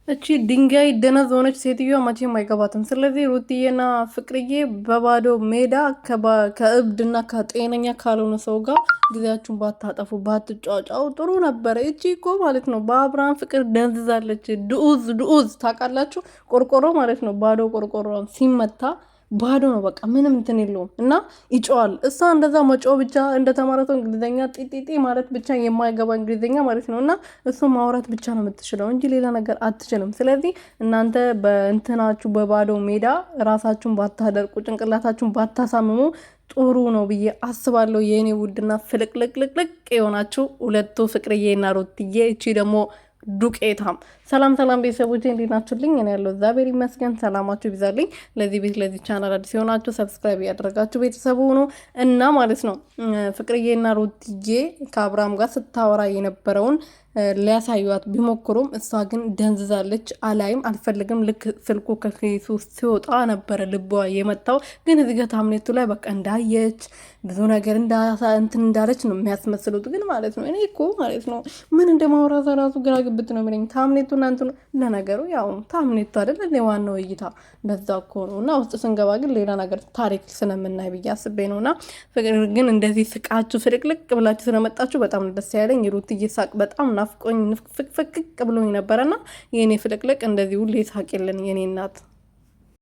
እቺ ድንጋይ ደነዝ ሆነች ሴትዮዋ መቼም አይገባትም። ስለዚህ ሩትዬና ፍቅርዬ በባዶ ሜዳ ከእብድና ከጤነኛ ካልሆነ ሰው ጋር ጊዜያችሁን ባታጠፉ ባትጫጫው ጥሩ ነበረ። እቺ እኮ ማለት ነው በአብርሃም ፍቅር ደንዝዛለች። ድኡዝ ታውቃላችሁ? ቆርቆሮ ማለት ነው። ባዶ ቆርቆሮ ሲመታ ባዶ ነው በቃ ምንም እንትን የለውም እና ይጮዋል። እሷ እንደዛ መጮ ብቻ እንደተማረተው እንግሊዝኛ ጢጢጢ ማለት ብቻ የማይገባ እንግሊዝኛ ማለት ነው እና እሱ ማውራት ብቻ ነው የምትችለው እንጂ ሌላ ነገር አትችልም። ስለዚህ እናንተ በእንትናችሁ በባዶ ሜዳ ራሳችሁን ባታደርቁ ጭንቅላታችሁን ባታሳምሙ ጥሩ ነው ብዬ አስባለሁ። የእኔ ውድና ፍልቅልቅልቅልቅ የሆናችሁ ሁለቱ ፍቅርዬና ሩትዬ እቺ ደግሞ ዱቄታም። ሰላም ሰላም ቤተሰቦቼ እንዴት ናችሁልኝ? እኔ ያለው እግዚአብሔር ይመስገን። ሰላማችሁ ይብዛልኝ። ለዚህ ቤት ለዚህ ቻናል አዲስ የሆናችሁ ሰብስክራይብ ያደረጋችሁ ቤተሰቡ ሆኖ እና ማለት ነው ፍቅርዬና ሩትዬ ከአብርሃም ጋር ስታወራ የነበረውን ሊያሳዩት ቢሞክሩም እሷ ግን ደንዝዛለች። አላይም አልፈልግም። ልክ ስልኩ ከኬሱ ሲወጣ ነበረ ልቧ የመታው። ግን እዚህ ጋር ታምኔቱ ላይ በቃ እንዳየች ብዙ ነገር እንትን እንዳለች ነው የሚያስመስሉት። ግን ማለት ነው እኔ እኮ ማለት ነው ምን እንደማውራት ራሱ ግራ ግብት ነው የሚለኝ። ታምኔቱ እናንተ ለነገሩ ያው ታምኔቱ አይደል እንደ ዋናው እይታ በዛ እኮ ነው። እና ውስጥ ስንገባ ግን ሌላ ነገር ታሪክ ስለምናይ ብዬ አስቤ ነው። እና ግን እንደዚህ ስቃችሁ ፍልቅልቅ ብላችሁ ስለመጣችሁ በጣም ደስ ያለኝ። ሩትዬ ሳቅ በጣም ናፍቆኝ ፍቅፍቅ ብሎኝ ነበረና የኔ ፍልቅልቅ እንደዚህ ሁሌ ሳቅ የለን የኔ እናት።